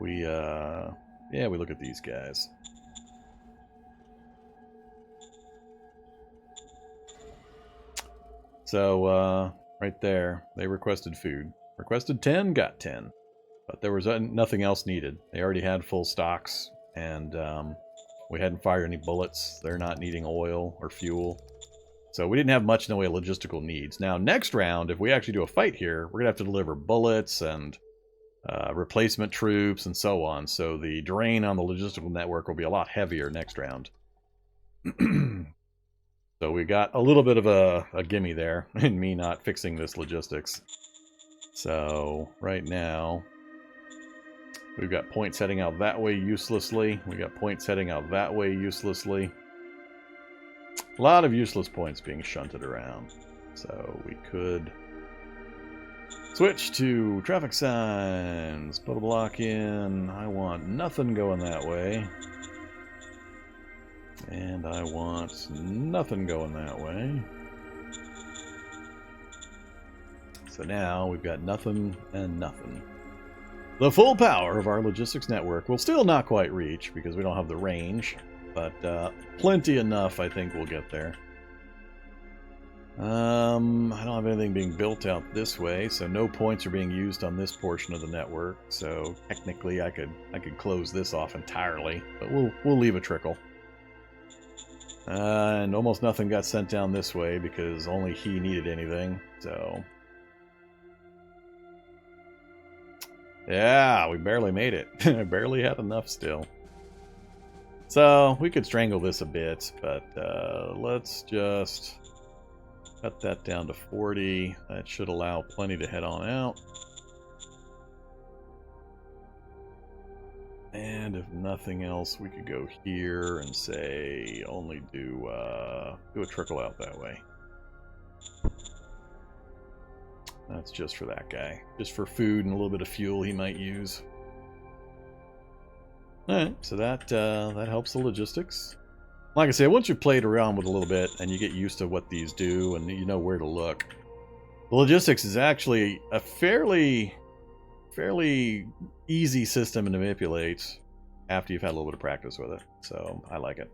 we look at these guys. So, right there, they requested food. Requested 10, got 10. But there was nothing else needed. They already had full stocks, and we hadn't fired any bullets. They're not needing oil or fuel. So we didn't have much in the way of logistical needs. Now, next round, if we actually do a fight here, we're going to have to deliver bullets and replacement troops and so on. So the drain on the logistical network will be a lot heavier next round. So we got a little bit of a gimme there in me not fixing this logistics. So right now, we've got points heading out that way uselessly. We got points heading out that way uselessly. A lot of useless points being shunted around. So we could switch to traffic signs. Put a block in. I want nothing going that way. And I want nothing going that way. So now we've got nothing and nothing. The full power of our logistics network will still not quite reach because we don't have the range, but plenty enough I think we'll get there. I don't have anything being built out this way, so no points are being used on this portion of the network. So technically, I could close this off entirely, but we'll leave a trickle. And almost nothing got sent down this way because only he needed anything. So yeah, we barely made it. I barely had enough still. So we could strangle this a bit, but let's just cut that down to 40. That should allow plenty to head on out. And if nothing else, we could go here and say only do a trickle out that way. That's just for that guy. Just for food and a little bit of fuel he might use. Alright, so that helps the logistics. Like I say, once you've played around with a little bit and you get used to what these do and you know where to look, the logistics is actually a fairly easy system to manipulate after you've had a little bit of practice with it. So I like it.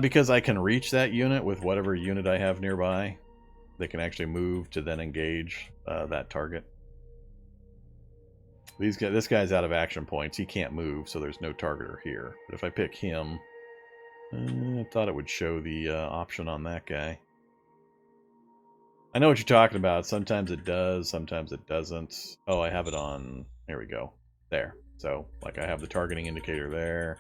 Because I can reach that unit with whatever unit I have nearby. They can actually move to then engage that target. This guy's out of action points. He can't move, so there's no targeter here. But if I pick him, I thought it would show the option on that guy. I know what you're talking about. Sometimes it does, sometimes it doesn't. Oh, I have it on. There we go. There. So, like, I have the targeting indicator there.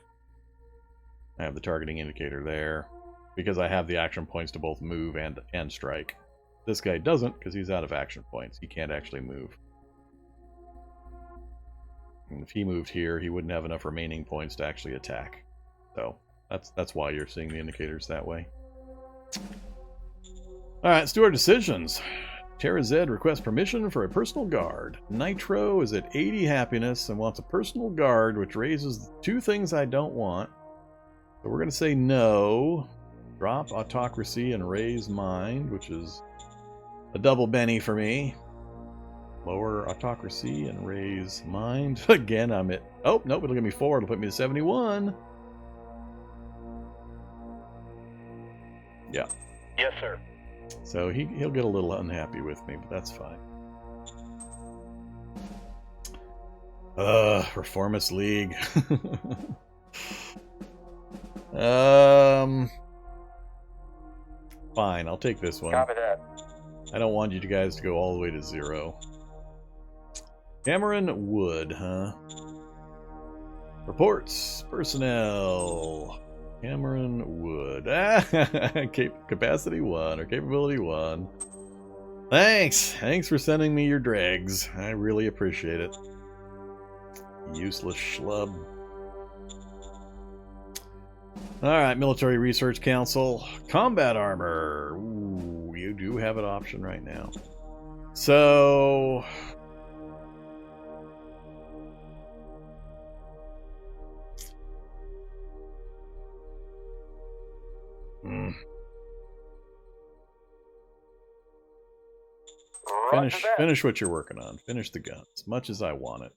I have the targeting indicator there. Because I have the action points to both move and strike. This guy doesn't, because he's out of action points. He can't actually move. And if he moved here, he wouldn't have enough remaining points to actually attack. So, that's why you're seeing the indicators that way. Alright, let's do our decisions. Terra Zed requests permission for a personal guard. Nitro is at 80 happiness and wants a personal guard, which raises two things I don't want. So we're going to say no. Drop Autocracy and raise Mind, which is a double Benny for me. Lower Autocracy and raise Mind. Again, I'm at... Oh, nope, it'll give me 4. It'll put me to 71. Yeah. Yes, sir. So he'll get a little unhappy with me, but that's fine. Reformist League. Fine, I'll take this one. Copy that. I don't want you guys to go all the way to 0. Cameron Wood, huh? Reports. Personnel. Cameron Wood. Capacity 1 or capability 1. Thanks. Thanks for sending me your dregs. I really appreciate it. Useless schlub. Alright, Military Research Council. Combat armor. Ooh, you do have an option right now. So... Finish what you're working on. Finish the gun as much as I want it.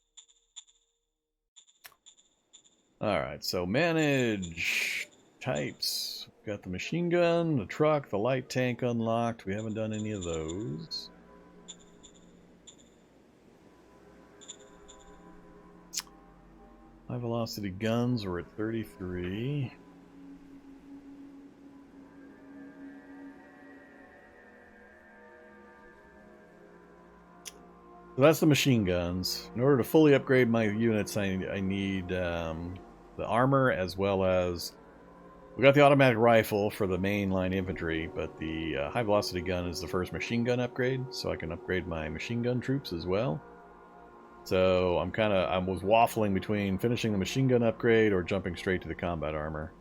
Alright, so manage types. Got the machine gun, the truck, the light tank unlocked. We haven't done any of those. High velocity guns are at 33. So that's the machine guns. In order to fully upgrade my units, I need the armor as well as... We got the automatic rifle for the mainline infantry, but the high velocity gun is the first machine gun upgrade, so I can upgrade my machine gun troops as well. So I was waffling between finishing the machine gun upgrade or jumping straight to the combat armor.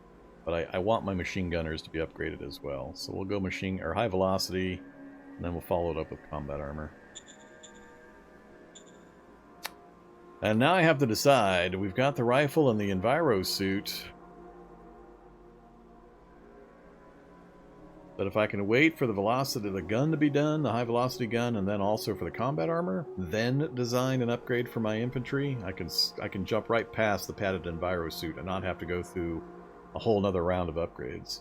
But I want my machine gunners to be upgraded as well. So we'll go high velocity, and then we'll follow it up with combat armor. And now I have to decide. We've got the rifle and the Enviro suit. But if I can wait for the velocity of the gun to be done, the high velocity gun, and then also for the combat armor, then design an upgrade for my infantry, I can jump right past the padded Enviro suit and not have to go through a whole nother round of upgrades.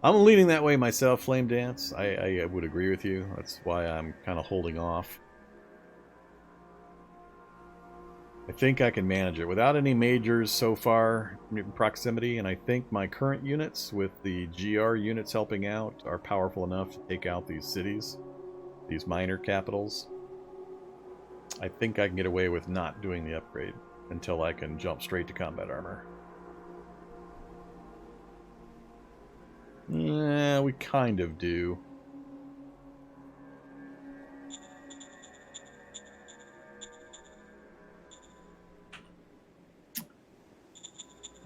I'm leaning that way myself, Flame Dance. I would agree with you. That's why I'm kind of holding off. I think I can manage it without any majors so far in proximity, and I think my current units, with the GR units helping out, are powerful enough to take out these cities, these minor capitals. I think I can get away with not doing the upgrade until I can jump straight to combat armor. Yeah, we kind of do.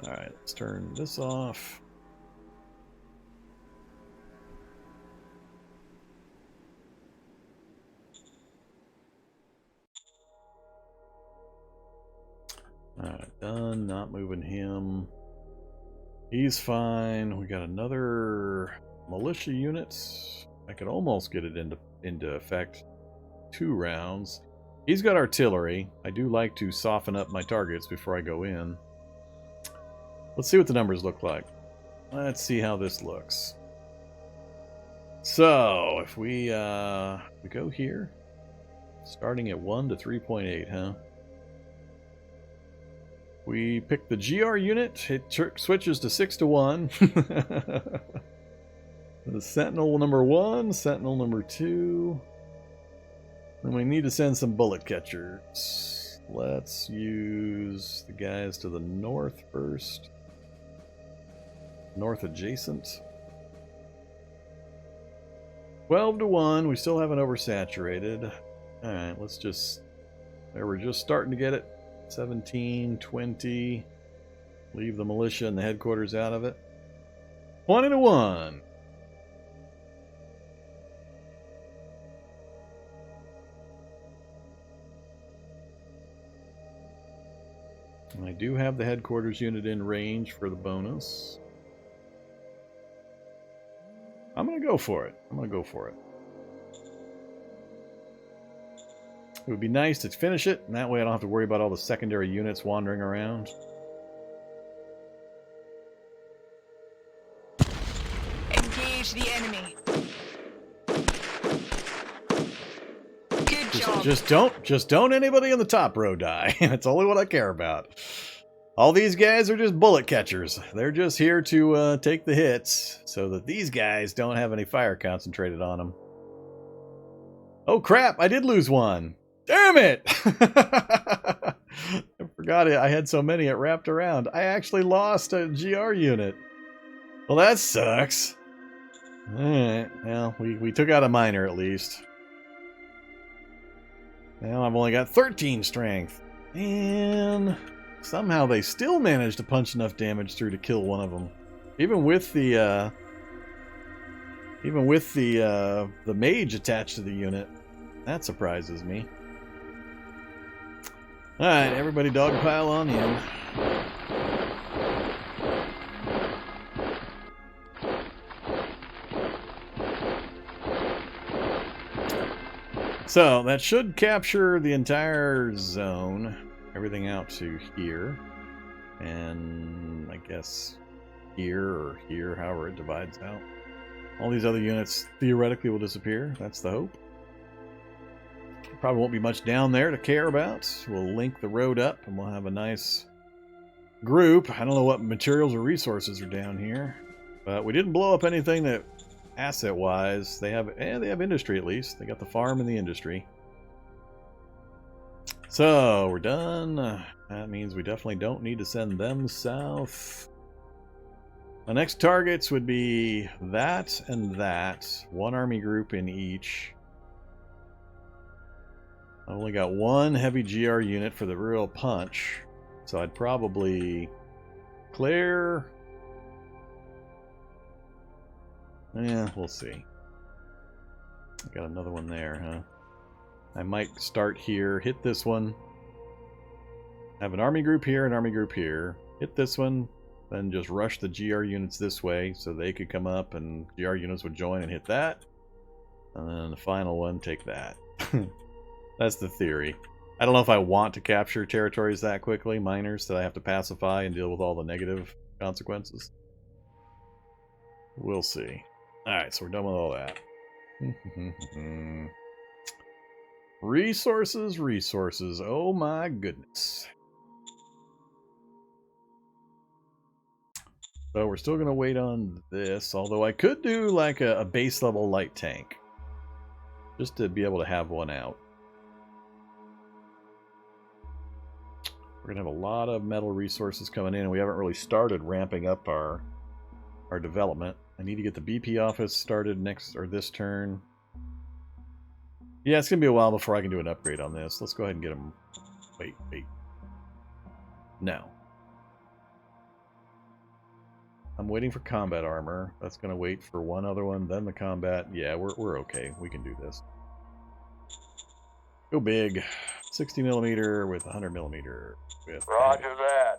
Alright, let's turn this off. Alright, done. Not moving him. He's fine. We got another militia unit. I could almost get it into effect 2 rounds. He's got artillery. I do like to soften up my targets before I go in. Let's see what the numbers look like. Let's see how this looks. So, if we go here, starting at 1 to 3.8, huh? We pick the GR unit, it switches to 6 to 1. The Sentinel number 1, Sentinel number 2. And we need to send some bullet catchers. Let's use the guys to the north first. North adjacent. 12 to 1. We still haven't oversaturated. Alright, let's just... There, we're just starting to get it. 17, 20. Leave the militia and the headquarters out of it. 20 to 1. And I do have the headquarters unit in range for the bonus. I'm going to go for it. I'm going to go for it. It would be nice to finish it, and that way I don't have to worry about all the secondary units wandering around. Engage the enemy. Good job. Just don't anybody in the top row die. That's only what I care about. All these guys are just bullet catchers. They're just here to take the hits so that these guys don't have any fire concentrated on them. Oh crap, I did lose one. Damn it! I forgot it. I had so many it wrapped around. I actually lost a GR unit. Well, that sucks. Alright, well, we took out a minor at least. Now I've only got 13 strength. And somehow they still managed to punch enough damage through to kill one of them. Even with the mage attached to the unit. That surprises me. Alright, everybody dogpile on in. So, that should capture the entire zone. Everything out to here. And I guess here or here, however it divides out. All these other units theoretically will disappear. That's the hope. Probably won't be much down there to care about. We'll link the road up and we'll have a nice group. I don't know what materials or resources are down here. But we didn't blow up anything that asset-wise. They have industry at least. They got the farm and the industry. So, we're done. That means we definitely don't need to send them south. The next targets would be that and that. One army group in each. I only got one heavy GR unit for the real punch. So I'd probably clear. Yeah, we'll see. Got another one there, huh? I might start here, hit this one. Have an army group here, an army group here. Hit this one, then just rush the GR units this way so they could come up and GR units would join and hit that. And then the final one, take that. That's the theory. I don't know if I want to capture territories that quickly, minors, that I have to pacify and deal with all the negative consequences. We'll see. Alright, so we're done with all that. Resources, resources. Oh my goodness. So we're still going to wait on this, although I could do like a base level light tank. Just to be able to have one out. We're going to have a lot of metal resources coming in, and we haven't really started ramping up our development. I need to get the BP office started next, or this turn. Yeah, it's going to be a while before I can do an upgrade on this. Let's go ahead and get them. Wait. No. I'm waiting for combat armor. That's going to wait for one other one, then the combat. Yeah, we're okay. We can do this. Go big. 60 millimeter with 100 millimeter. With Roger that.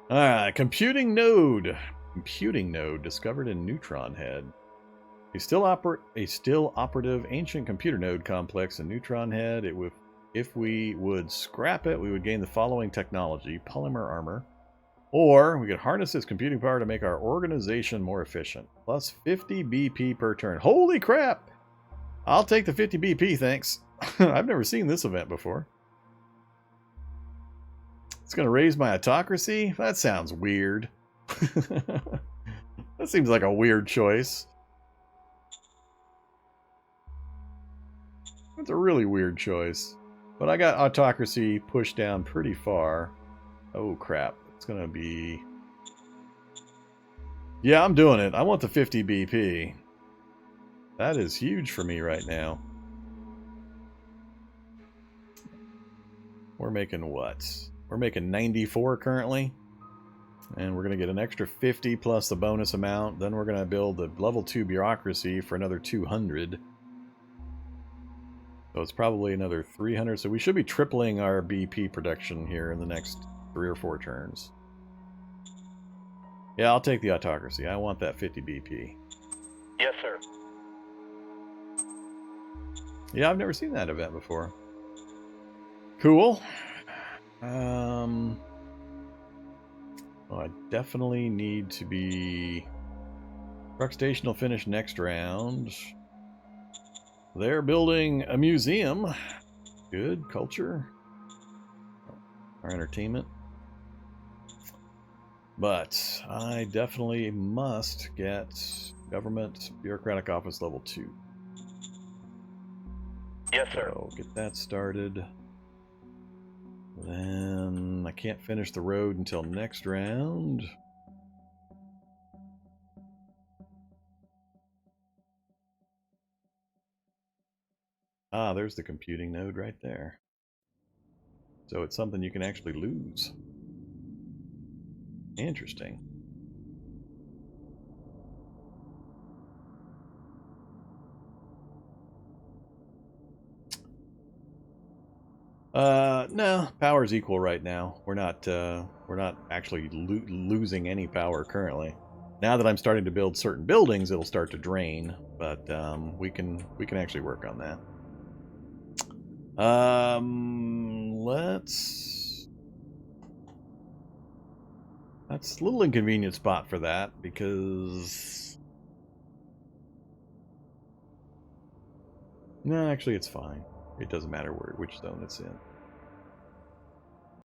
Alright, computing node. Computing node discovered in Neutron Head. A still operative ancient computer node complex in Neutron Head. If we would scrap it, we would gain the following technology: polymer armor. Or we could harness its computing power to make our organization more efficient. Plus 50 BP per turn. Holy crap! I'll take the 50 BP, thanks. I've never seen this event before. It's going to raise my autocracy? That sounds weird. That seems like a weird choice. That's a really weird choice. But I got autocracy pushed down pretty far. Oh crap. It's going to be... Yeah, I'm doing it. I want the 50 BP. That is huge for me right now. We're making what? We're making 94 currently. And we're going to get an extra 50 plus the bonus amount. Then we're going to build the level 2 bureaucracy for another 200. So it's probably another 300. So we should be tripling our BP production here in the next 3 or 4 turns. Yeah, I'll take the autocracy. I want that 50 BP. Yes, sir. Yeah, I've never seen that event before. Cool. Well, I definitely need to be... Truck station will finish next round. They're building a museum. Good. Culture. Our entertainment. But I definitely must get government bureaucratic office level 2. Yes, sir. So get that started. Then I can't finish the road until next round. Ah, there's the computing node right there. So it's something you can actually lose. Interesting. No, power's equal right now. We're not actually losing any power currently. Now that I'm starting to build certain buildings, it'll start to drain, but we can actually work on that. That's a little inconvenient spot for that because no, actually it's fine. It doesn't matter which zone it's in.